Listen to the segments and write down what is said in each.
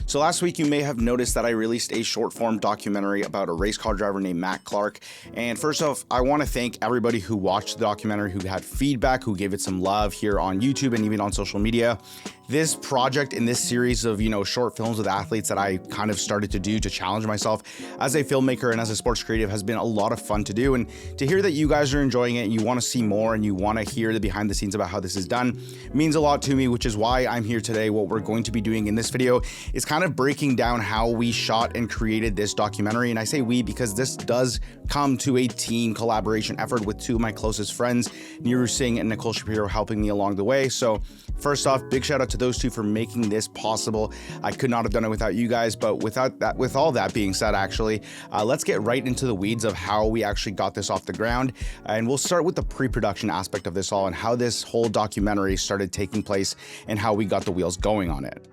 So last week you may have noticed that I released a short form documentary about a race car driver named Matt Clark. And first off, I want to thank everybody who watched the documentary, who had feedback, who gave it some love here on YouTube and even on social media. This project in this series of, short films with athletes that I kind of started to do to challenge myself as a filmmaker and as a sports creative has been a lot of fun to do. And to hear that you guys are enjoying it and you want to see more and you want to hear the behind the scenes about how this is done means a lot to me, which is why I'm here today. What we're going to be doing in this video is kind of breaking down how we shot and created this documentary. And I say we because this does come to a team collaboration effort with two of my closest friends, Niru Singh and Nicole Shapiro, helping me along the way. So first off, big shout out to those two for making this possible. I could not have done it without you guys, but with all that being said, actually, let's get right into the weeds of how we actually got this off the ground. And we'll start with the pre-production aspect of this all and how this whole documentary started taking place and how we got the wheels going on it.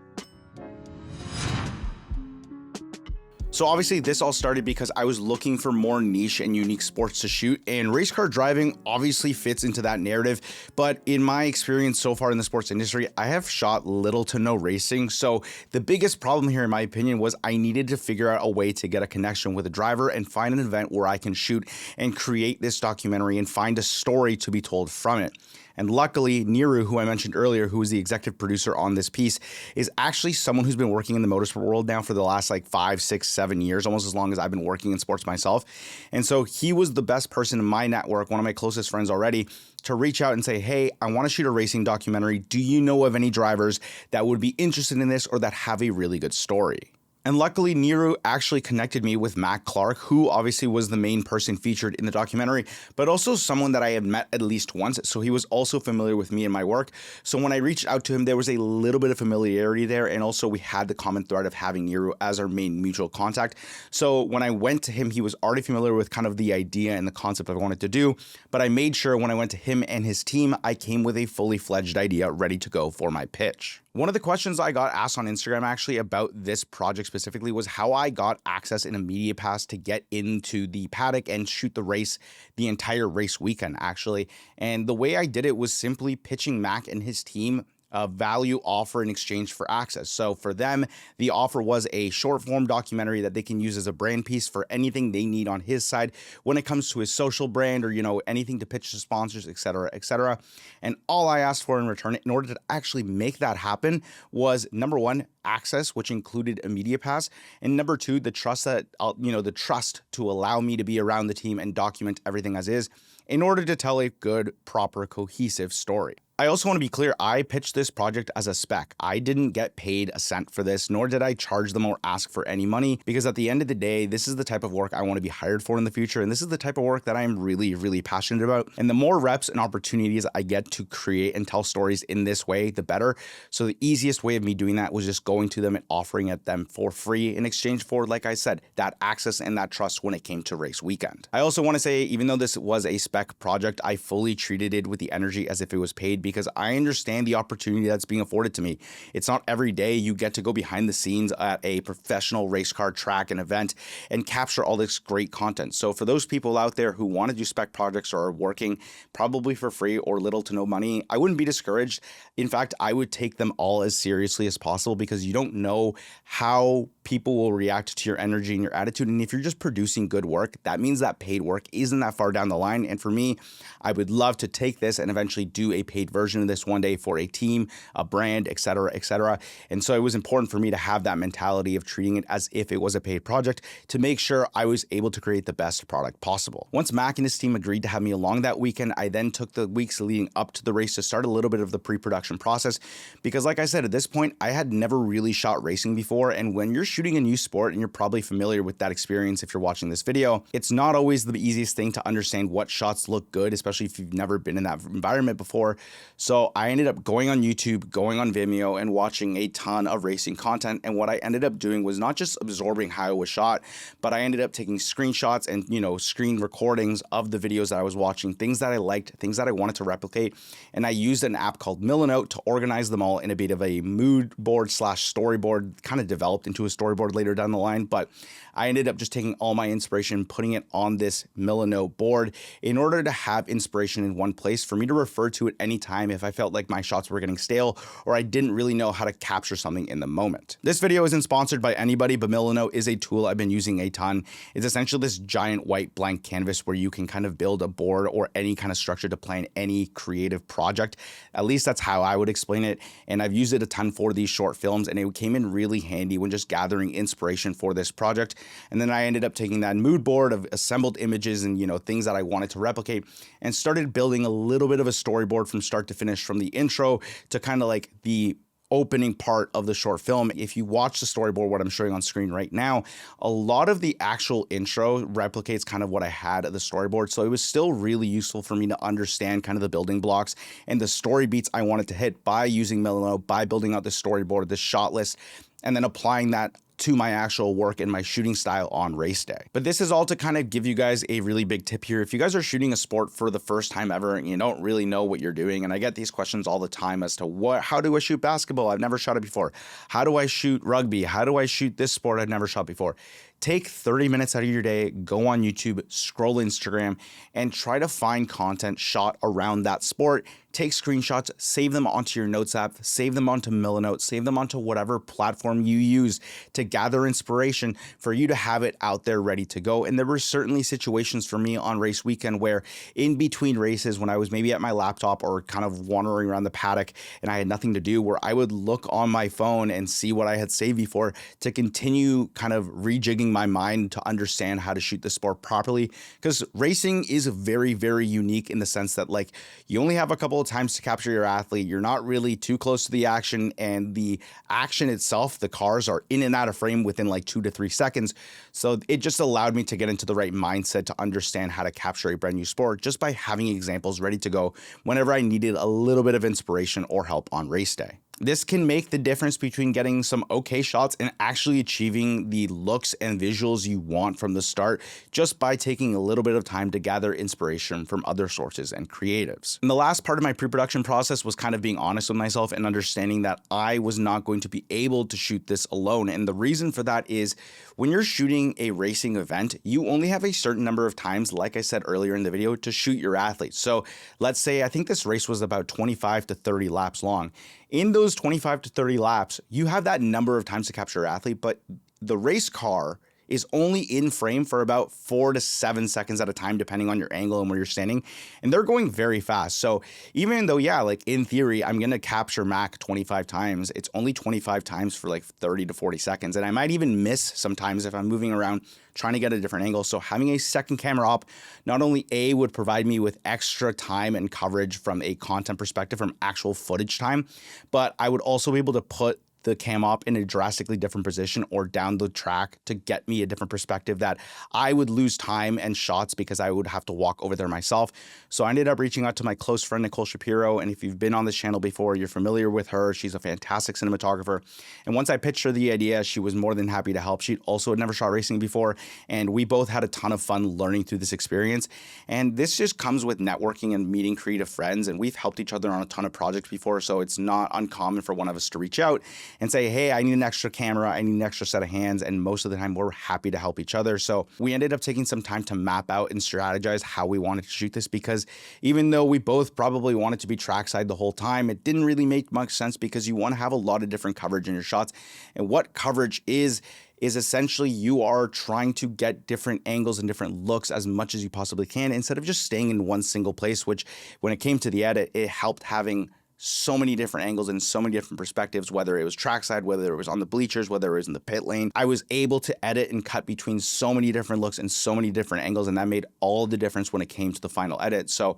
So obviously this all started because I was looking for more niche and unique sports to shoot, and race car driving obviously fits into that narrative. But in my experience so far in the sports industry, I have shot little to no racing. So the biggest problem here, in my opinion, was I needed to figure out a way to get a connection with a driver and find an event where I can shoot and create this documentary and find a story to be told from it. And luckily, Niru, who I mentioned earlier, who is the executive producer on this piece, is actually someone who's been working in the motorsport world now for the last 5, 6, 7 years, almost as long as I've been working in sports myself. And so he was the best person in my network, one of my closest friends already, to reach out and say, hey, I want to shoot a racing documentary. Do you know of any drivers that would be interested in this or that have a really good story? And luckily, Niru actually connected me with Matt Clark, who obviously was the main person featured in the documentary, but also someone that I had met at least once. So he was also familiar with me and my work. So when I reached out to him, there was a little bit of familiarity there. And also we had the common thread of having Niru as our main mutual contact. So when I went to him, he was already familiar with kind of the idea and the concept I wanted to do. But I made sure when I went to him and his team, I came with a fully fledged idea ready to go for my pitch. One of the questions I got asked on Instagram actually about this project specifically was how I got access in a media pass to get into the paddock and shoot the race the entire race weekend actually. And the way I did it was simply pitching Mac and his team a value offer in exchange for access. So for them, the offer was a short form documentary that they can use as a brand piece for anything they need on his side when it comes to his social brand or, anything to pitch to sponsors, et cetera, et cetera. And all I asked for in return in order to actually make that happen was number one, access, which included a media pass, and number two, the trust to allow me to be around the team and document everything as is in order to tell a good, proper, cohesive story. I also want to be clear, I pitched this project as a spec. I didn't get paid a cent for this, nor did I charge them or ask for any money, because at the end of the day, this is the type of work I want to be hired for in the future, and this is the type of work that I'm really, really passionate about. And the more reps and opportunities I get to create and tell stories in this way, the better. So the easiest way of me doing that was just going to them and offering it them for free in exchange for, like I said, that access and that trust when it came to race weekend. I also want to say, even though this was a spec project, I fully treated it with the energy as if it was paid, because I understand the opportunity that's being afforded to me. It's not every day you get to go behind the scenes at a professional race car track and event and capture all this great content. So for those people out there who want to do spec projects or are working probably for free or little to no money, I wouldn't be discouraged. In fact, I would take them all as seriously as possible, because you don't know how people will react to your energy and your attitude. And if you're just producing good work, that means that paid work isn't that far down the line. And for me, I would love to take this and eventually do a paid version of this one day for a team, a brand, et cetera, et cetera. And so it was important for me to have that mentality of treating it as if it was a paid project to make sure I was able to create the best product possible. Once Mac and his team agreed to have me along that weekend, I then took the weeks leading up to the race to start a little bit of the pre-production process, because like I said, at this point, I had never really shot racing before. And when you're shooting a new sport, and you're probably familiar with that experience if you're watching this video, it's not always the easiest thing to understand what shots look good, especially if you've never been in that environment before. So I ended up going on YouTube, going on Vimeo, and watching a ton of racing content. And what I ended up doing was not just absorbing how it was shot, but I ended up taking screenshots and, screen recordings of the videos that I was watching, things that I liked, things that I wanted to replicate. And I used an app called Milanote to organize them all in a bit of a mood board / storyboard, kind of developed into a story storyboard later down the line, but I ended up just taking all my inspiration, putting it on this Milano board in order to have inspiration in one place for me to refer to at any time if I felt like my shots were getting stale or I didn't really know how to capture something in the moment. This video isn't sponsored by anybody, but Milano is a tool I've been using a ton. It's essentially this giant white blank canvas where you can kind of build a board or any kind of structure to plan any creative project. At least that's how I would explain it. And I've used it a ton for these short films, and it came in really handy when just gathering inspiration for this project. And then I ended up taking that mood board of assembled images and, you know, things that I wanted to replicate and started building a little bit of a storyboard from start to finish, from the intro to kind of like the opening part of the short film. If you watch the storyboard, what I'm showing on screen right now, a lot of the actual intro replicates kind of what I had at the storyboard. So it was still really useful for me to understand kind of the building blocks and the story beats I wanted to hit by using Milano, by building out the storyboard, the shot list, and then applying that to my actual work and my shooting style on race day. But this is all to kind of give you guys a really big tip here. If you guys are shooting a sport for the first time ever and you don't really know what you're doing, and I get these questions all the time as to how do I shoot basketball? I've never shot it before. How do I shoot rugby? How do I shoot this sport I've never shot before? Take 30 minutes out of your day, go on YouTube, scroll Instagram, and try to find content shot around that sport. Take screenshots, save them onto your notes app, save them onto Milanote, save them onto whatever platform you use to gather inspiration for you to have it out there ready to go. And there were certainly situations for me on race weekend where in between races, when I was maybe at my laptop or kind of wandering around the paddock and I had nothing to do, where I would look on my phone and see what I had saved before to continue kind of rejigging my mind to understand how to shoot the sport properly. Because racing is very, very unique in the sense that, like, you only have a couple of times to capture your athlete. You're not really too close to the action, and the action itself, the cars are in and out of frame within like 2 to 3 seconds. So it just allowed me to get into the right mindset to understand how to capture a brand new sport just by having examples ready to go whenever I needed a little bit of inspiration or help on race day. This can make the difference between getting some okay shots and actually achieving the looks and visuals you want from the start, just by taking a little bit of time to gather inspiration from other sources and creatives. And the last part of my pre-production process was kind of being honest with myself and understanding that I was not going to be able to shoot this alone. And the reason for that is when you're shooting a racing event, you only have a certain number of times, like I said earlier in the video, to shoot your athletes. So let's say, I think this race was about 25 to 30 laps long. In those 25 to 30 laps, you have that number of times to capture your athlete, but the race car is only in frame for about 4 to 7 seconds at a time, depending on your angle and where you're standing. And they're going very fast. So even though, yeah, like in theory, I'm going to capture Mac 25 times, it's only 25 times for like 30 to 40 seconds. And I might even miss sometimes if I'm moving around trying to get a different angle. So having a second camera op, not only would provide me with extra time and coverage from a content perspective, from actual footage time, but I would also be able to put the cam op in a drastically different position or down the track to get me a different perspective that I would lose time and shots because I would have to walk over there myself. So I ended up reaching out to my close friend, Nicole Shapiro. And if you've been on this channel before, you're familiar with her. She's a fantastic cinematographer. And once I pitched her the idea, she was more than happy to help. She also had never shot racing before. And we both had a ton of fun learning through this experience. And this just comes with networking and meeting creative friends. And we've helped each other on a ton of projects before. So it's not uncommon for one of us to reach out and say, hey, I need an extra camera, I need an extra set of hands, and most of the time we're happy to help each other. So we ended up taking some time to map out and strategize how we wanted to shoot this, because even though we both probably wanted to be trackside the whole time, it didn't really make much sense because you want to have a lot of different coverage in your shots. And what coverage is essentially you are trying to get different angles and different looks as much as you possibly can instead of just staying in one single place, which when it came to the edit, it helped having so many different angles and so many different perspectives, whether it was trackside, whether it was on the bleachers, whether it was in the pit lane. I was able to edit and cut between so many different looks and so many different angles, and that made all the difference when it came to the final edit. So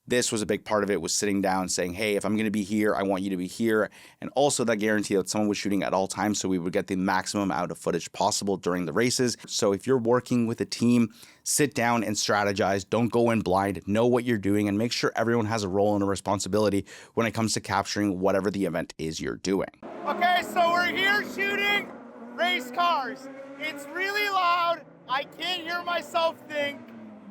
this was a big part of it, was sitting down saying, hey, if I'm going to be here, I want you to be here. And also that guarantee that someone was shooting at all times so we would get the maximum out of footage possible during the races. So if you're working with a team, sit down and strategize. Don't go in blind. Know what you're doing and make sure everyone has a role and a responsibility when it comes to capturing whatever the event is you're doing. Okay, so we're here shooting race cars. It's really loud. I can't hear myself think.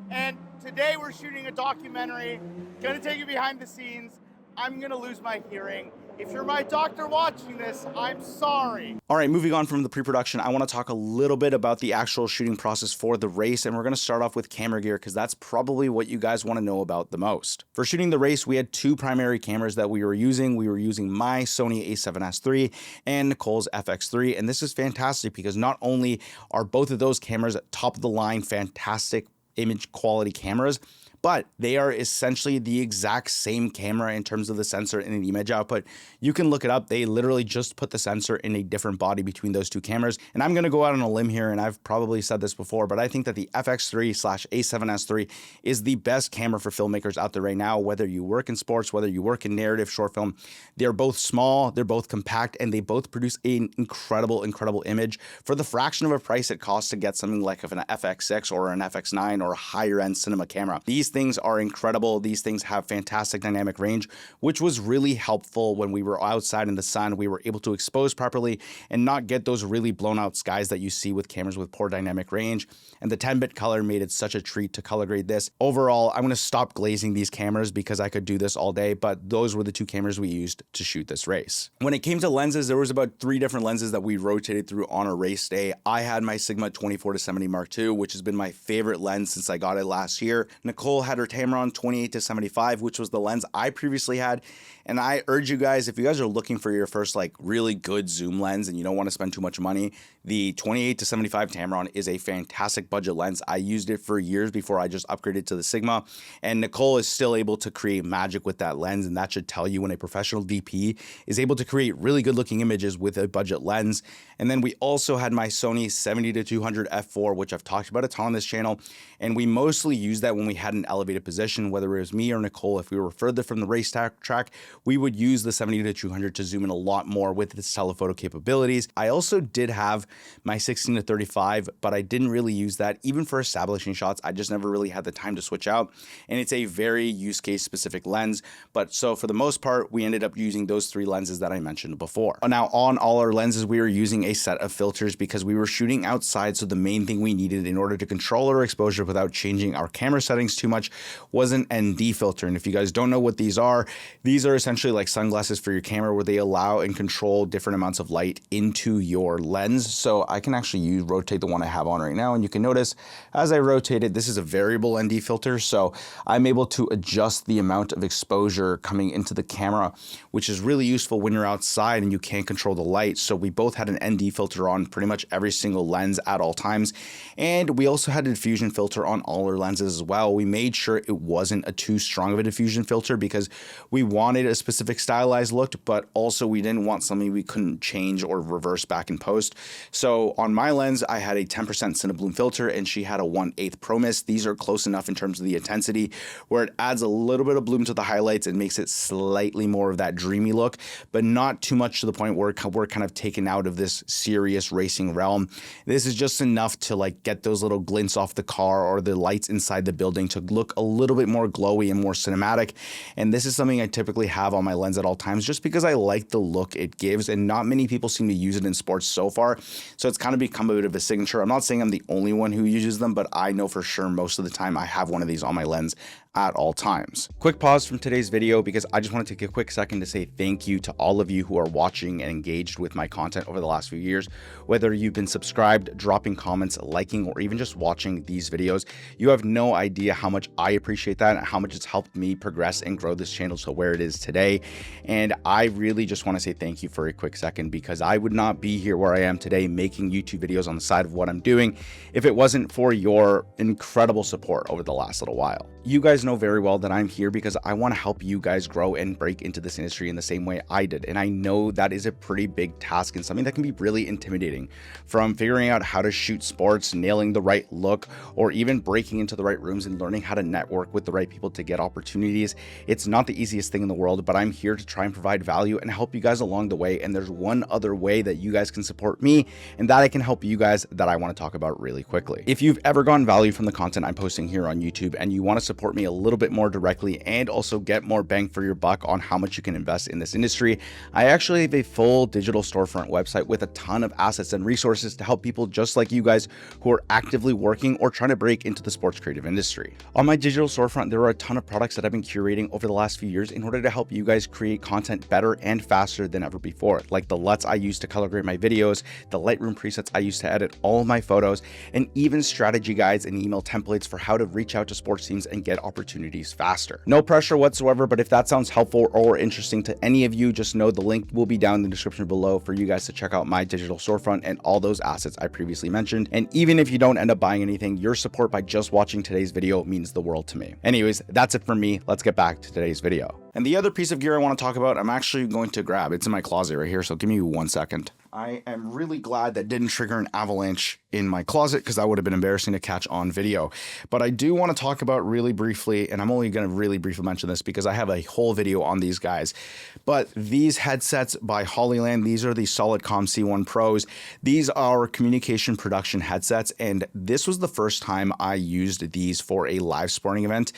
And today we're shooting a documentary. Gonna take you behind the scenes. I'm gonna lose my hearing. If you're my doctor watching this, I'm sorry. All right, moving on from the pre-production, I want to talk a little bit about the actual shooting process for the race, and we're going to start off with camera gear because that's probably what you guys want to know about the most. For shooting the race, we had two primary cameras that we were using. We were using my Sony a7S III and Nicole's FX3, and this is fantastic because not only are both of those cameras top of the line, fantastic image quality cameras, but they are essentially the exact same camera in terms of the sensor and the image output. You can look it up. They literally just put the sensor in a different body between those two cameras. And I'm going to go out on a limb here, and I've probably said this before, but I think that the FX3/A7S III is the best camera for filmmakers out there right now, whether you work in sports, whether you work in narrative, short film. They're both small, they're both compact, and they both produce an incredible image for the fraction of a price it costs to get something like an FX6 or an FX9 or a higher end cinema camera. These things are incredible. These things have fantastic dynamic range, which was really helpful when we were outside in the sun. We were able to expose properly and not get those really blown out skies that you see with cameras with poor dynamic range. And the 10-bit color made it such a treat to color grade this. Overall, I'm going to stop glazing these cameras because I could do this all day, but those were the two cameras we used to shoot this race. When it came to lenses, there was about 3 different lenses that we rotated through on a race day. I had my Sigma 24-70 Mark II, which has been my favorite lens since I got it last year. Nicole had her Tamron 28-75, which was the lens I previously had. And I urge you guys, if you guys are looking for your first like really good zoom lens and you don't want to spend too much money, the 28-75 Tamron is a fantastic budget lens. I used it for years before I just upgraded to the Sigma, and Nicole is still able to create magic with that lens, and that should tell you when a professional DP is able to create really good looking images with a budget lens. And then we also had my Sony 70-200 f4, which I've talked about a ton on this channel, and we mostly used that when we had an elevated position, whether it was me or Nicole. If we were further from the race track, we would use the 70-200 to zoom in a lot more with its telephoto capabilities. I also did have my 16-35, but I didn't really use that even for establishing shots. I just never really had the time to switch out, and it's a very use case specific lens. But so for the most part, we ended up using those 3 lenses that I mentioned before. Now on all our lenses, we were using a set of filters because we were shooting outside, so the main thing we needed in order to control our exposure without changing our camera settings too much was an ND filter. And if you guys don't know what these are essentially like sunglasses for your camera where they allow and control different amounts of light into your lens. So I can actually rotate the one I have on right now, and you can notice as I rotate it, this is a variable ND filter, so I'm able to adjust the amount of exposure coming into the camera, which is really useful when you're outside and you can't control the light. So we both had an ND filter on pretty much every single lens at all times, and we also had a diffusion filter on all our lenses as well. We made sure it wasn't a too strong of a diffusion filter because we wanted a specific stylized look, but also we didn't want something we couldn't change or reverse back in post. So on my lens, I had a 10% Cinebloom filter, and she had a 1/8 Pro Mist. These are close enough in terms of the intensity where it adds a little bit of bloom to the highlights and makes it slightly more of that dreamy look, but not too much to the point where we're kind of taken out of this serious racing realm. This is just enough to like get those little glints off the car or the lights inside the building to look a little bit more glowy and more cinematic. And this is something I typically have on my lens at all times just because I like the look it gives, and not many people seem to use it in sports so far. So it's kind of become a bit of a signature. I'm not saying I'm the only one who uses them, but I know for sure most of the time I have one of these on my lens at all times. Quick pause from today's video because I just want to take a quick second to say thank you to all of you who are watching and engaged with my content over the last few years. Whether you've been subscribed, dropping comments, liking, or even just watching these videos, you have no idea how much I appreciate that and how much it's helped me progress and grow this channel to where it is today. And I really just want to say thank you for a quick second because I would not be here where I am today making YouTube videos on the side of what I'm doing if it wasn't for your incredible support over the last little while. You guys know very well that I'm here because I want to help you guys grow and break into this industry in the same way I did. And I know that is a pretty big task and something that can be really intimidating, from figuring out how to shoot sports, nailing the right look, or even breaking into the right rooms and learning how to network with the right people to get opportunities. It's not the easiest thing in the world, but I'm here to try and provide value and help you guys along the way. And there's one other way that you guys can support me and that I can help you guys that I want to talk about really quickly. If you've ever gotten value from the content I'm posting here on YouTube and you want to support me a little bit more directly and also get more bang for your buck on how much you can invest in this industry, I actually have a full digital storefront website with a ton of assets and resources to help people just like you guys who are actively working or trying to break into the sports creative industry. On my digital storefront, there are a ton of products that I've been curating over the last few years in order to help you guys create content better and faster than ever before, like the LUTs I use to color grade my videos, the Lightroom presets I use to edit all of my photos, and even strategy guides and email templates for how to reach out to sports teams and get opportunities faster. No pressure whatsoever, but if that sounds helpful or interesting to any of you, just know the link will be down in the description below for you guys to check out my digital storefront and all those assets I previously mentioned. And even if you don't end up buying anything, your support by just watching today's video means the world to me. Anyways, that's it for me. Let's get back to today's video. And the other piece of gear I want to talk about, I'm actually going to grab. It's in my closet right here, so give me 1 second. I am really glad that didn't trigger an avalanche in my closet because that would have been embarrassing to catch on video. But I do want to talk about really briefly, and I'm only going to really briefly mention this because I have a whole video on these guys. But these headsets by Hollyland, these are the Solidcom C1 Pros. These are communication production headsets, and this was the first time I used these for a live sporting event.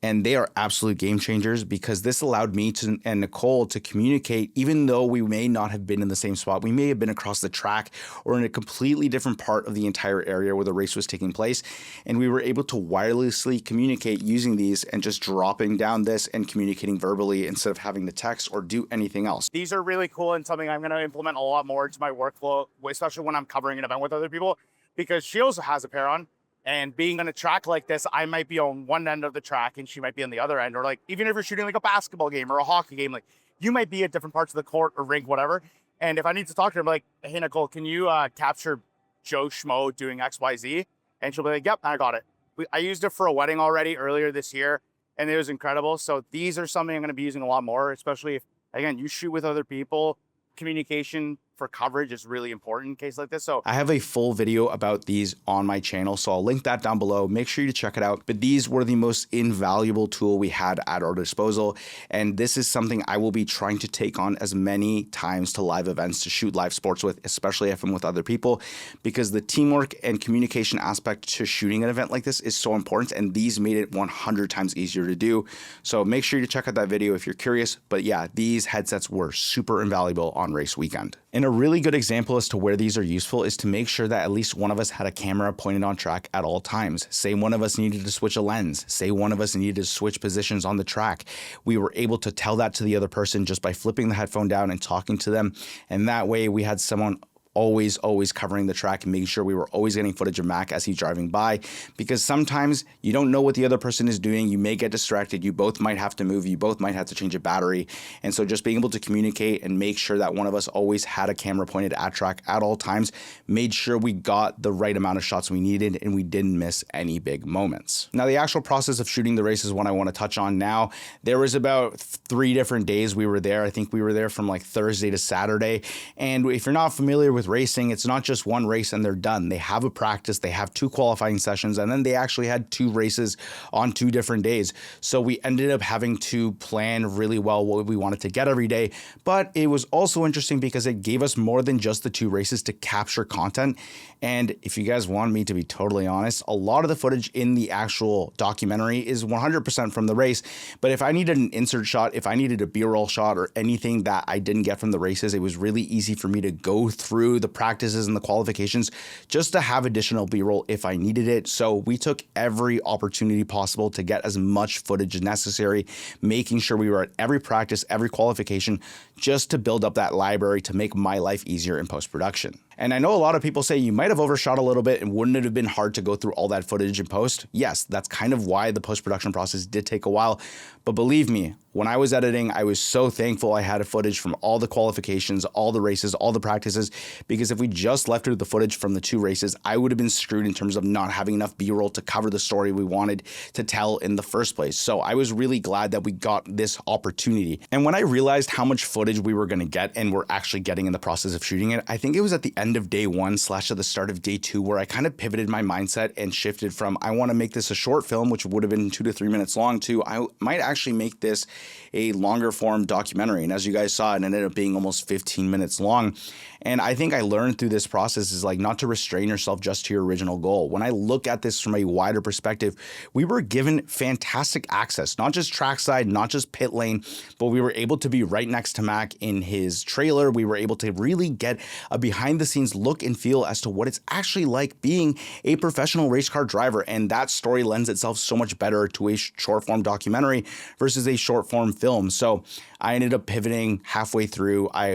And they are absolute game changers because this allowed me and Nicole to communicate, even though we may not have been in the same spot. We may have been across the track or in a completely different part of the entire area where the race was taking place. And we were able to wirelessly communicate using these and just dropping down this and communicating verbally instead of having to text or do anything else. These are really cool and something I'm going to implement a lot more into my workflow, especially when I'm covering an event with other people, because she also has a pair on. And being on a track like this, I might be on one end of the track and she might be on the other end. Or like, even if you're shooting like a basketball game or a hockey game, like you might be at different parts of the court or rink, whatever. And if I need to talk to her, I'm like, hey, Nicole, can you capture Joe Schmo doing XYZ? And she'll be like, yep, I got it. I used it for a wedding already earlier this year and it was incredible. So these are something I'm going to be using a lot more, especially if, again, you shoot with other people. Communication for coverage is really important in case like this. So I have a full video about these on my channel, so I'll link that down below. Make sure you check it out. But these were the most invaluable tool we had at our disposal. And this is something I will be trying to take on as many times to live events to shoot live sports with, especially if I'm with other people, because the teamwork and communication aspect to shooting an event like this is so important. And these made it 100 times easier to do. So make sure you check out that video if you're curious. But yeah, these headsets were super invaluable on race weekend. And a really good example as to where these are useful is to make sure that at least one of us had a camera pointed on track at all times. Say one of us needed to switch a lens. Say one of us needed to switch positions on the track. We were able to tell that to the other person just by flipping the headphone down and talking to them. And that way we had someone always covering the track and making sure we were always getting footage of Mac as he's driving by, because sometimes you don't know what the other person is doing. You may get distracted. You both might have to move. You both might have to change a battery. And so just being able to communicate and make sure that one of us always had a camera pointed at track at all times made sure we got the right amount of shots we needed and we didn't miss any big moments. Now, the actual process of shooting the race is what I want to touch on now. There was about 3 different days we were there. I think we were there from like Thursday to Saturday. And if you're not familiar with racing, it's not just one race and they're done. They have a practice, they have 2 qualifying sessions, and then they actually had 2 races on 2 different days. So we ended up having to plan really well what we wanted to get every day. But it was also interesting because it gave us more than just the 2 races to capture content. And if you guys want me to be totally honest, a lot of the footage in the actual documentary is 100% from the race. But if I needed an insert shot, if I needed a B-roll shot or anything that I didn't get from the races, it was really easy for me to go through the practices and the qualifications just to have additional B-roll if I needed it. So we took every opportunity possible to get as much footage as necessary, making sure we were at every practice, every qualification, just to build up that library to make my life easier in post-production. And I know a lot of people say you might have overshot a little bit and wouldn't it have been hard to go through all that footage in post? Yes, that's kind of why the post-production process did take a while. But believe me, when I was editing, I was so thankful I had footage from all the qualifications, all the races, all the practices, because if we just left it with the footage from the 2 races, I would have been screwed in terms of not having enough B-roll to cover the story we wanted to tell in the first place. So I was really glad that we got this opportunity. And when I realized how much footage we were going to get and we're actually getting in the process of shooting it, I think it was at the end end of day one / at the start of day two, where I kind of pivoted my mindset and shifted from I want to make this a short film, which would have been 2 to 3 minutes long, to I might actually make this a longer form documentary. And as you guys saw, it ended up being almost 15 minutes long. And I think I learned through this process is like not to restrain yourself just to your original goal. When I look at this from a wider perspective, we were given fantastic access, not just trackside, not just pit lane, but we were able to be right next to Mac in his trailer. We were able to really get a behind the scenes look and feel as to what it's actually like being a professional race car driver. And that story lends itself so much better to a short form documentary versus a short form film. So I ended up pivoting halfway through. I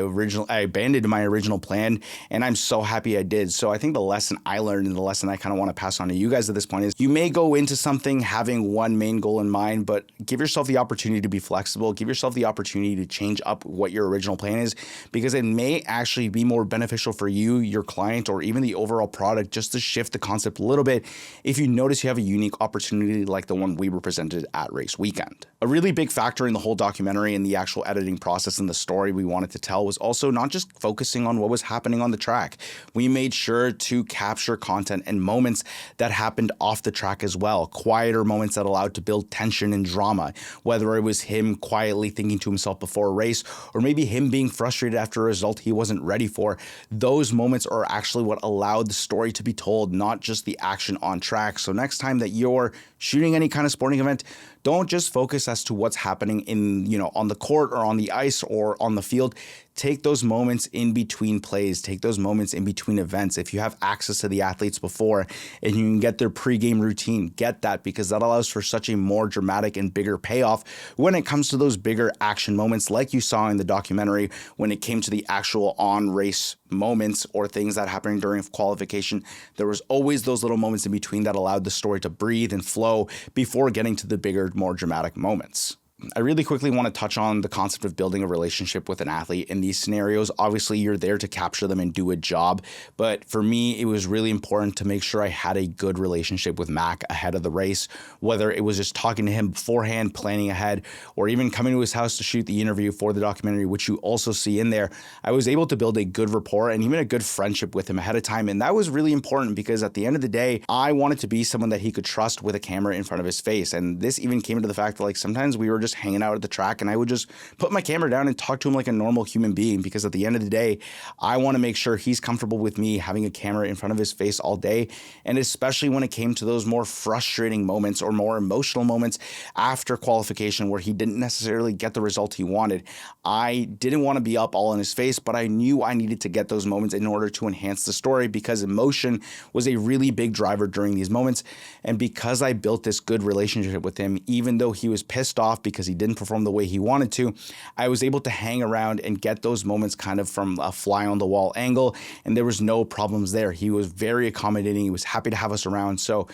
abandoned my original plan, and I'm so happy I did. So I think the lesson I learned and the lesson I kind of want to pass on to you guys at this point is you may go into something having one main goal in mind, but give yourself the opportunity to be flexible. Give yourself the opportunity to change up what your original plan is, because it may actually be more beneficial for you, your client, or even the overall product just to shift the concept a little bit if you notice you have a unique opportunity like the one we were presented at Race Weekend. A really big factor in the whole documentary and the actual editing process and the story we wanted to tell was also not just focusing on what was happening on the track. We made sure to capture content and moments that happened off the track as well, quieter moments that allowed to build tension and drama, whether it was him quietly thinking to himself before a race or maybe him being frustrated after a result he wasn't ready for. Those moments are actually what allowed the story to be told, not just the action on track. So next time that you're shooting any kind of sporting event, don't just focus as to what's happening in, on the court or on the ice or on the field. Take those moments in between plays. Take those moments in between events. If you have access to the athletes before and you can get their pregame routine, get that, because that allows for such a more dramatic and bigger payoff when it comes to those bigger action moments like you saw in the documentary when it came to the actual on-race moments or things that happened during qualification. There was always those little moments in between that allowed the story to breathe and flow before getting to the bigger, more dramatic moments. I really quickly want to touch on the concept of building a relationship with an athlete in these scenarios. Obviously, you're there to capture them and do a job. But for me, it was really important to make sure I had a good relationship with Mac ahead of the race, whether it was just talking to him beforehand, planning ahead, or even coming to his house to shoot the interview for the documentary, which you also see in there. I was able to build a good rapport and even a good friendship with him ahead of time. And that was really important because at the end of the day, I wanted to be someone that he could trust with a camera in front of his face. And this even came to the fact that like sometimes we were just hanging out at the track and I would just put my camera down and talk to him like a normal human being, because at the end of the day, I want to make sure he's comfortable with me having a camera in front of his face all day. And especially when it came to those more frustrating moments or more emotional moments after qualification where he didn't necessarily get the result he wanted, I didn't want to be up all in his face, but I knew I needed to get those moments in order to enhance the story, because emotion was a really big driver during these moments. And because I built this good relationship with him, even though he was pissed off because he didn't perform the way he wanted to, I was able to hang around and get those moments kind of from a fly on the wall angle, and there was no problems there. He was very accommodating. He was happy to have us around. So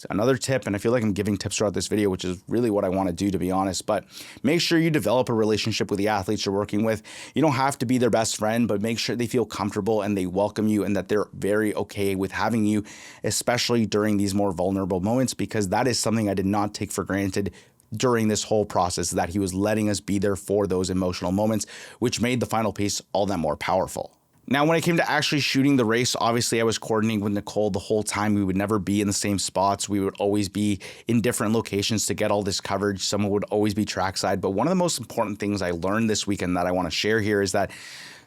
another tip, and I feel like I'm giving tips throughout this video, which is really what I want to do, to be honest, but make sure you develop a relationship with the athletes you're working with. You don't have to be their best friend, but make sure they feel comfortable and they welcome you and that they're very okay with having you, especially during these more vulnerable moments, because that is something I did not take for granted during this whole process, that he was letting us be there for those emotional moments, which made the final piece all that more powerful. Now, when it came to actually shooting the race, obviously I was coordinating with Nicole the whole time. We would never be in the same spots. We would always be in different locations to get all this coverage. Someone would always be trackside. But one of the most important things I learned this weekend that I want to share here is that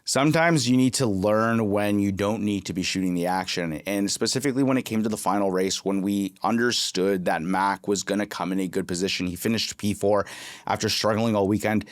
sometimes you need to learn when you don't need to be shooting the action. And specifically when it came to the final race, when we understood that Mac was going to come in a good position, he finished P4 after struggling all weekend.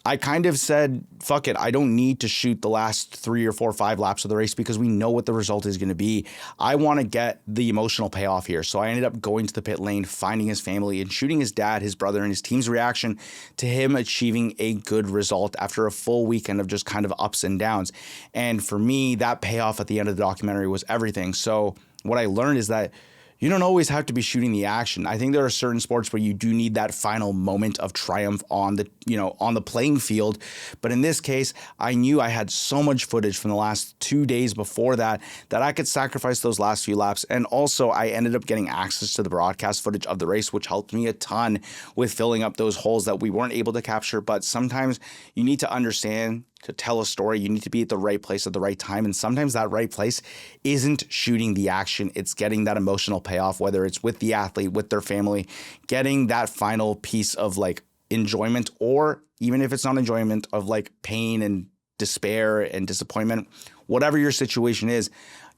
I kind of said, fuck it, I don't need to shoot the last 3 or 4 or 5 laps of the race because we know what the result is going to be. I want to get the emotional payoff here. So I ended up going to the pit lane, finding his family, and shooting his dad, his brother, and his team's reaction to him achieving a good result after a full weekend of just kind of ups and downs. And for me, that payoff at the end of the documentary was everything. So what I learned is that you don't always have to be shooting the action. I think there are certain sports where you do need that final moment of triumph on the playing field. But in this case, I knew I had so much footage from the last 2 days before that I could sacrifice those last few laps. And also I ended up getting access to the broadcast footage of the race, which helped me a ton with filling up those holes that we weren't able to capture. But sometimes you need to understand to tell a story, you need to be at the right place at the right time. And sometimes that right place isn't shooting the action. It's getting that emotional payoff, whether it's with the athlete, with their family, getting that final piece of like enjoyment, or even if it's not enjoyment, of like pain and despair and disappointment. Whatever your situation is,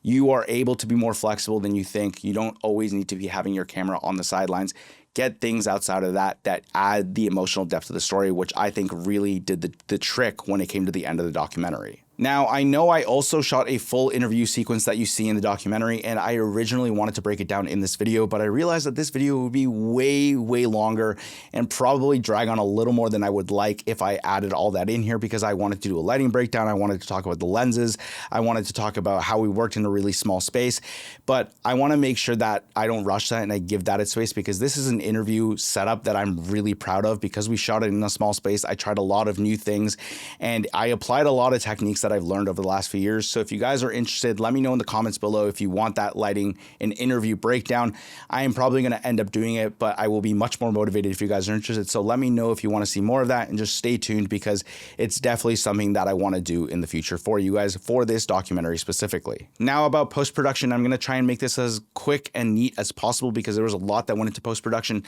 you are able to be more flexible than you think. You don't always need to be having your camera on the sidelines. Get things outside of that add the emotional depth of the story, which I think really did the trick when it came to the end of the documentary. Now, I know I also shot a full interview sequence that you see in the documentary, and I originally wanted to break it down in this video, but I realized that this video would be way, way longer and probably drag on a little more than I would like if I added all that in here, because I wanted to do a lighting breakdown. I wanted to talk about the lenses. I wanted to talk about how we worked in a really small space, but I want to make sure that I don't rush that and I give that its space, because this is an interview setup that I'm really proud of. Because we shot it in a small space, I tried a lot of new things and I applied a lot of techniques that I've learned over the last few years. So if you guys are interested, let me know in the comments below if you want that lighting and interview breakdown. I am probably going to end up doing it, but I will be much more motivated if you guys are interested. So let me know if you want to see more of that, and just stay tuned, because it's definitely something that I want to do in the future for you guys for this documentary specifically. Now, about post-production, I'm going to try and make this as quick and neat as possible, because there was a lot that went into post-production.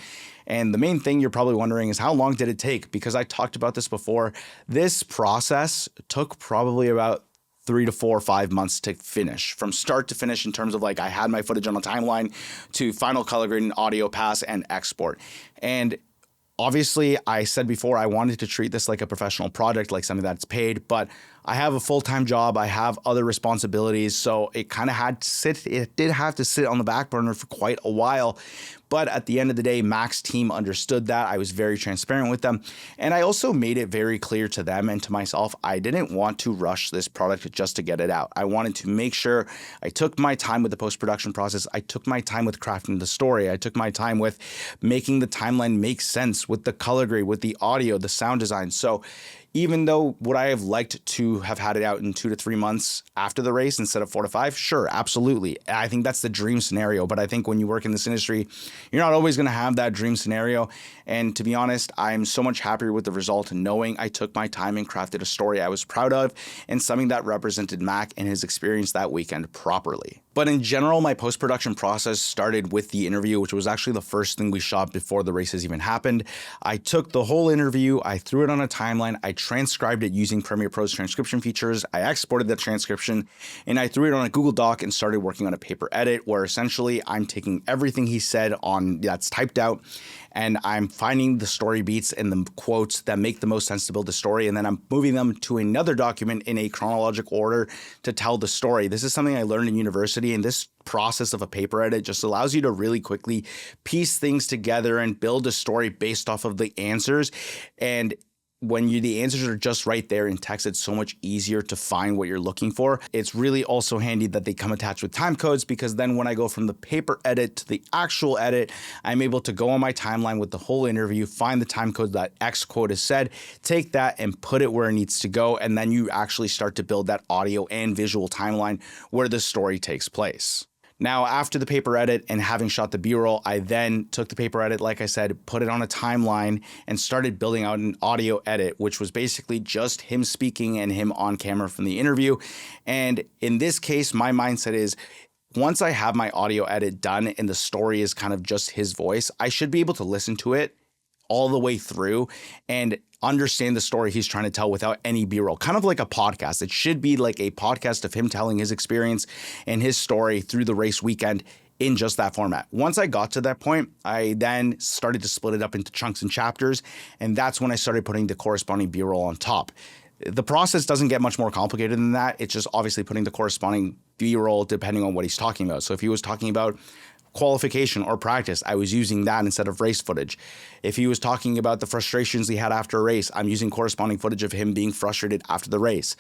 And the main thing you're probably wondering is, how long did it take? Because I talked about this before. This process took probably about 3 to 4 or 5 months to finish, from start to finish, in terms of like I had my footage on a timeline to final color grading, audio pass, and export. And obviously, I said before, I wanted to treat this like a professional project, like something that's paid, but I have a full-time job. I have other responsibilities. So it kind of had to sit, it did have to sit on the back burner for quite a while. But at the end of the day, Mac's team understood that. I was very transparent with them. And I also made it very clear to them and to myself, I didn't want to rush this product just to get it out. I wanted to make sure I took my time with the post-production process. I took my time with crafting the story. I took my time with making the timeline make sense, with the color grade, with the audio, the sound design. So even though would I have liked to have had it out in 2 to 3 months after the race instead of 4 to 5? Sure, absolutely. I think that's the dream scenario. But I think when you work in this industry, you're not always going to have that dream scenario. And to be honest, I'm so much happier with the result, knowing I took my time and crafted a story I was proud of, and something that represented Mac and his experience that weekend properly. But in general, my post-production process started with the interview, which was actually the first thing we shot before the races even happened. I took the whole interview, I threw it on a timeline, I transcribed it using Premiere Pro's transcription features, I exported the transcription, and I threw it on a Google Doc and started working on a paper edit, where essentially I'm taking everything he said on that's typed out, and I'm finding the story beats and the quotes that make the most sense to build the story, and then I'm moving them to another document in a chronological order to tell the story. This is something I learned in university, and this process of a paper edit just allows you to really quickly piece things together and build a story based off of the answers. And when the answers are just right there in text, it's so much easier to find what you're looking for. It's really also handy that they come attached with time codes, because then when I go from the paper edit to the actual edit, I'm able to go on my timeline with the whole interview, find the time code that X quote is said, take that and put it where it needs to go. And then you actually start to build that audio and visual timeline where the story takes place. Now, after the paper edit and having shot the B-roll, I then took the paper edit, like I said, put it on a timeline and started building out an audio edit, which was basically just him speaking and him on camera from the interview. And in this case, my mindset is, once I have my audio edit done and the story is kind of just his voice, I should be able to listen to it all the way through and understand the story he's trying to tell without any B-roll, kind of like a podcast. It should be like a podcast of him telling his experience and his story through the race weekend in just that format. Once I got to that point, I then started to split it up into chunks and chapters, and that's when I started putting the corresponding B-roll on top. The process doesn't get much more complicated than that. It's just obviously putting the corresponding B-roll depending on what he's talking about. So if he was talking about qualification or practice, I was using that instead of race footage. If he was talking about the frustrations he had after a race, I'm using corresponding footage of him being frustrated after the race.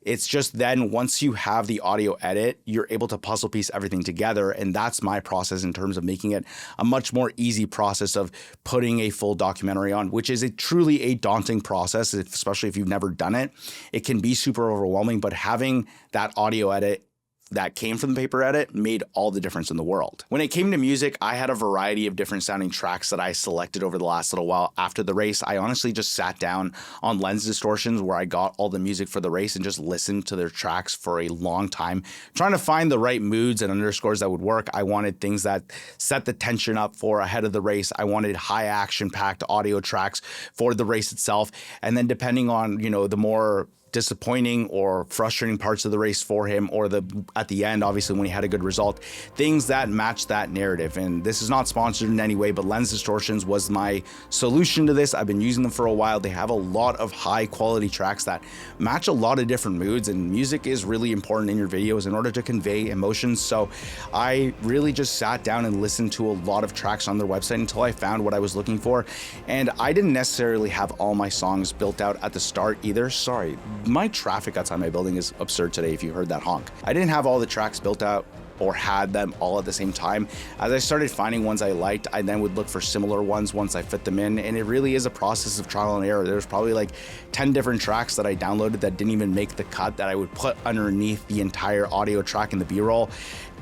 It's just then once you have the audio edit, you're able to puzzle piece everything together. And that's my process in terms of making it a much more easy process of putting a full documentary on, which is truly a daunting process, especially if you've never done it. It can be super overwhelming, but having that audio edit that came from the paper edit made all the difference in the world. When it came to music, I had a variety of different sounding tracks that I selected over the last little while after the race. I honestly just sat down on Lens Distortions where I got all the music for the race and just listened to their tracks for a long time, trying to find the right moods and underscores that would work. I wanted things that set the tension up for ahead of the race. I wanted high action packed audio tracks for the race itself. And then depending on, the more disappointing or frustrating parts of the race for him, or at the end, obviously when he had a good result, things that match that narrative. And this is not sponsored in any way, but Lens Distortions was my solution to this. I've been using them for a while. They have a lot of high quality tracks that match a lot of different moods, and music is really important in your videos in order to convey emotions. So I really just sat down and listened to a lot of tracks on their website until I found what I was looking for. And I didn't necessarily have all my songs built out at the start either. Sorry, my traffic outside my building is absurd today if you heard that honk. I didn't have all the tracks built out or had them all at the same time. As I started finding ones I liked, I then would look for similar ones once I fit them in. And it really is a process of trial and error. There's probably like 10 different tracks that I downloaded that didn't even make the cut that I would put underneath the entire audio track in the B-roll.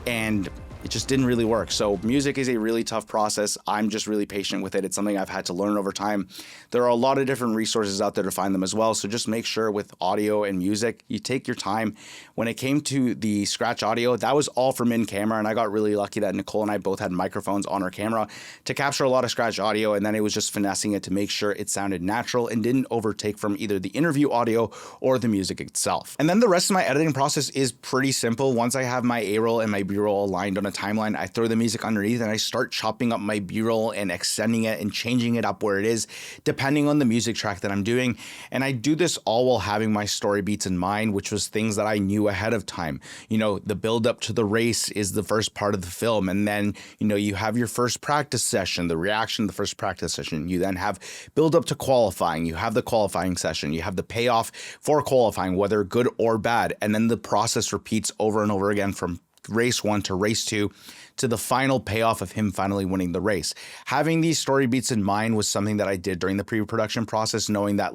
And it just didn't really work. So music is a really tough process. I'm just really patient with it. It's something I've had to learn over time. There are a lot of different resources out there to find them as well. So just make sure with audio and music, you take your time. When it came to the scratch audio, that was all from in camera. And I got really lucky that Nicole and I both had microphones on our camera to capture a lot of scratch audio. And then it was just finessing it to make sure it sounded natural and didn't overtake from either the interview audio or the music itself. And then the rest of my editing process is pretty simple. Once I have my A-roll and my B-roll aligned on a timeline, I throw the music underneath and I start chopping up my B-roll and extending it and changing it up where it is, depending on the music track that I'm doing. And I do this all while having my story beats in mind, which was things that I knew ahead of time. The build up to the race is the first part of the film. And then, you have your first practice session, the reaction to the first practice session. You then have build up to qualifying. You have the qualifying session. You have the payoff for qualifying, whether good or bad. And then the process repeats over and over again from race 1 to race 2 to the final payoff of him finally winning the race. Having these story beats in mind was something that I did during the pre-production process, knowing that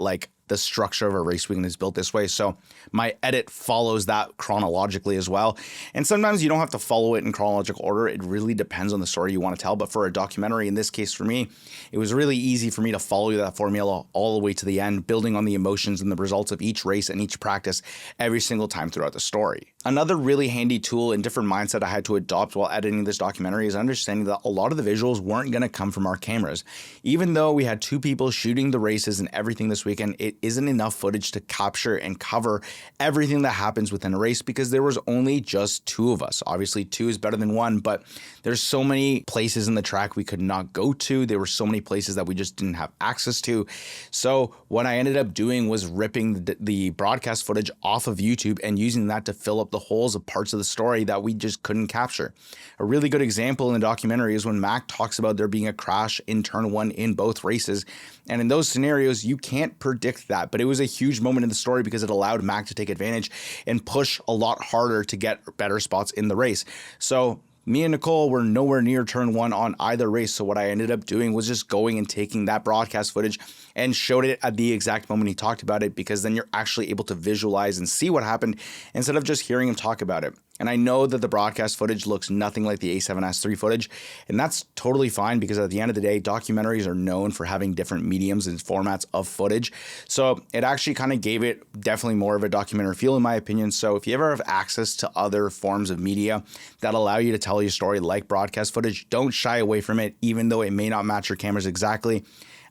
the structure of a race weekend is built this way. So my edit follows that chronologically as well. And sometimes you don't have to follow it in chronological order. It really depends on the story you want to tell. But for a documentary, in this case for me, it was really easy for me to follow that formula all the way to the end, building on the emotions and the results of each race and each practice every single time throughout the story. Another really handy tool and different mindset I had to adopt while editing this documentary is understanding that a lot of the visuals weren't going to come from our cameras. Even though we had 2 people shooting the races and everything this weekend, it isn't enough footage to capture and cover everything that happens within a race because there was only just 2 of us. Obviously 2 is better than 1, but there's so many places in the track we could not go to. There were so many places that we just didn't have access to. So what I ended up doing was ripping the broadcast footage off of YouTube and using that to fill up the holes of parts of the story that we just couldn't capture. A really good example in the documentary is when Mac talks about there being a crash in turn 1 in both races. And in those scenarios, you can't predict that. But it was a huge moment in the story because it allowed Mac to take advantage and push a lot harder to get better spots in the race. So me and Nicole were nowhere near turn 1 on either race. So what I ended up doing was just going and taking that broadcast footage and showed it at the exact moment he talked about it, because then you're actually able to visualize and see what happened instead of just hearing him talk about it. And I know that the broadcast footage looks nothing like the A7S III footage, and that's totally fine because at the end of the day, documentaries are known for having different mediums and formats of footage. So it actually kind of gave it definitely more of a documentary feel, in my opinion. So if you ever have access to other forms of media that allow you to tell your story like broadcast footage, don't shy away from it, even though it may not match your cameras exactly.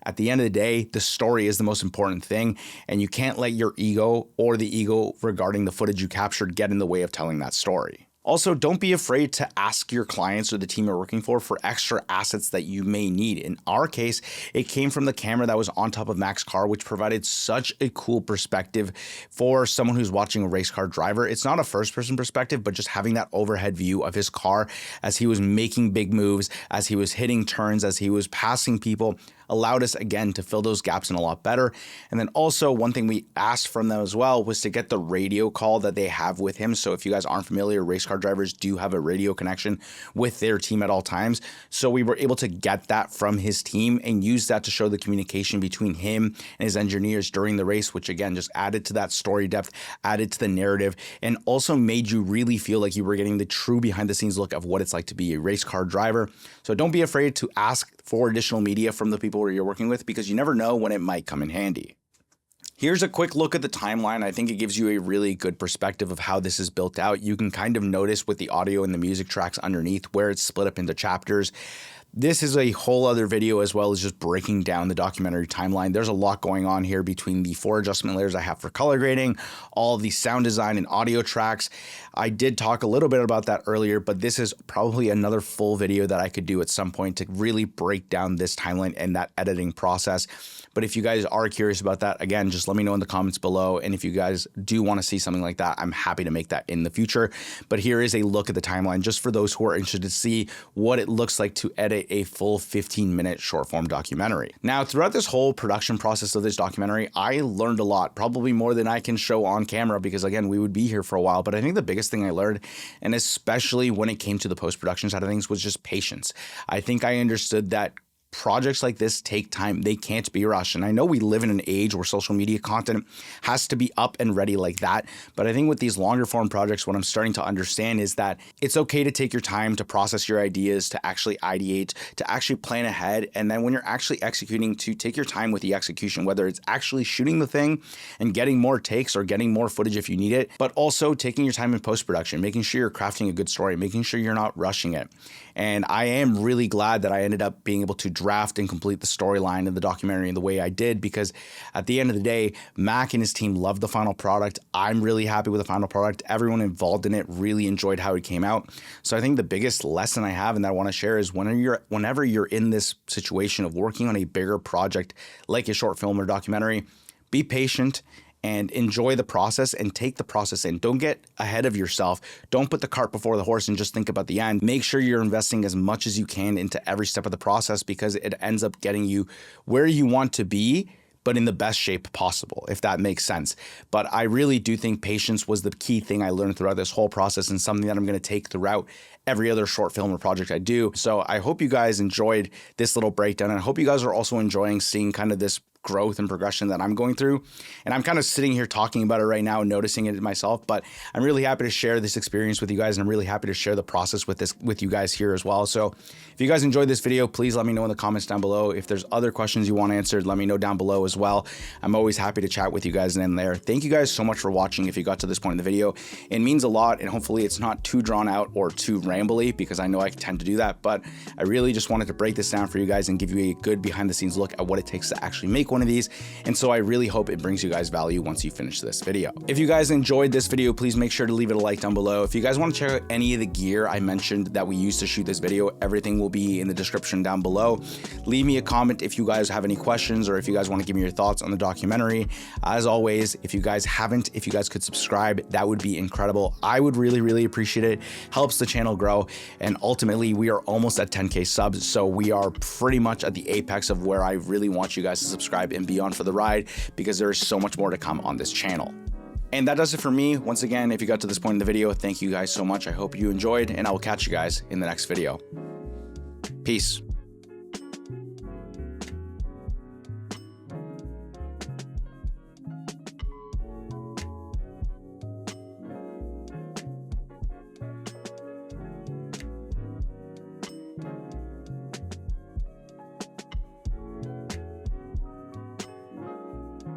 At the end of the day, the story is the most important thing, and you can't let your ego or the ego regarding the footage you captured get in the way of telling that story. Also, don't be afraid to ask your clients or the team you're working for extra assets that you may need. In our case, it came from the camera that was on top of Mac's car, which provided such a cool perspective for someone who's watching a race car driver. It's not a first-person perspective, but just having that overhead view of his car as he was making big moves, as he was hitting turns, as he was passing people, allowed us again to fill those gaps in a lot better. And then also one thing we asked from them as well was to get the radio call that they have with him. So if you guys aren't familiar, race car drivers do have a radio connection with their team at all times. So we were able to get that from his team and use that to show the communication between him and his engineers during the race, which again just added to that story depth, added to the narrative, and also made you really feel like you were getting the true behind the scenes look of what it's like to be a race car driver. So don't be afraid to ask for additional media from the people you're working with, because you never know when it might come in handy. Here's a quick look at the timeline. I think it gives you a really good perspective of how this is built out. You can kind of notice with the audio and the music tracks underneath where it's split up into chapters. This is a whole other video as well as just breaking down the documentary timeline. There's a lot going on here between the 4 adjustment layers I have for color grading, all of the sound design and audio tracks. I did talk a little bit about that earlier, but this is probably another full video that I could do at some point to really break down this timeline and that editing process. But if you guys are curious about that, again, just let me know in the comments below. And if you guys do want to see something like that, I'm happy to make that in the future. But here is a look at the timeline just for those who are interested to see what it looks like to edit a full 15-minute short form documentary. Now, throughout this whole production process of this documentary, I learned a lot, probably more than I can show on camera, because again, we would be here for a while. But I think the biggest thing I learned, and especially when it came to the post-production side of things, was just patience. I think I understood that projects like this take time. They can't be rushed. And I know we live in an age where social media content has to be up and ready like that. But I think with these longer form projects, what I'm starting to understand is that it's okay to take your time to process your ideas, to actually ideate, to actually plan ahead. And then when you're actually executing, to take your time with the execution, whether it's actually shooting the thing and getting more takes or getting more footage if you need it, but also taking your time in post-production, making sure you're crafting a good story, making sure you're not rushing it. And I am really glad that I ended up being able to draft and complete the storyline of the documentary in the way I did, because at the end of the day, Mac and his team loved the final product. I'm really happy with the final product. Everyone involved in it really enjoyed how it came out. So I think the biggest lesson I have and that I want to share is whenever you're in this situation of working on a bigger project like a short film or documentary, be patient and enjoy the process and take the process in. Don't get ahead of yourself. Don't put the cart before the horse and just think about the end. Make sure you're investing as much as you can into every step of the process, because it ends up getting you where you want to be, but in the best shape possible, if that makes sense. But I really do think patience was the key thing I learned throughout this whole process, and something that I'm going to take throughout every other short film or project I do. So I hope you guys enjoyed this little breakdown, and I hope you guys are also enjoying seeing kind of this growth and progression that I'm going through. And I'm kind of sitting here talking about it right now and noticing it myself, but I'm really happy to share this experience with you guys, and I'm really happy to share the process with you guys here as well. So if you guys enjoyed this video, please let me know in the comments down below. If there's other questions you want answered, let me know down below as well. I'm always happy to chat with you guys in there. Thank you guys so much for watching. If you got to this point in the video, it means a lot, and hopefully it's not too drawn out or too rambly, because I know I tend to do that, but I really just wanted to break this down for you guys and give you a good behind the scenes look at what it takes to actually make one of these. And so I really hope it brings you guys value once you finish this video. If you guys enjoyed this video, please make sure to leave it a like down below. If you guys want to check out any of the gear I mentioned that we used to shoot this video, everything will be in the description down below. Leave me a comment if you guys have any questions, or if you guys want to give me your thoughts on the documentary. As always, if you guys could subscribe, that would be incredible. I would really appreciate it. Helps the channel grow, and ultimately we are almost at 10K subs, so we are pretty much at the apex of where I really want you guys to subscribe and be on for the ride, because there is so much more to come on this channel. And that does it for me. Once again, if you got to this point in the video, thank you guys so much. I hope you enjoyed, and I will catch you guys in the next video. Peace.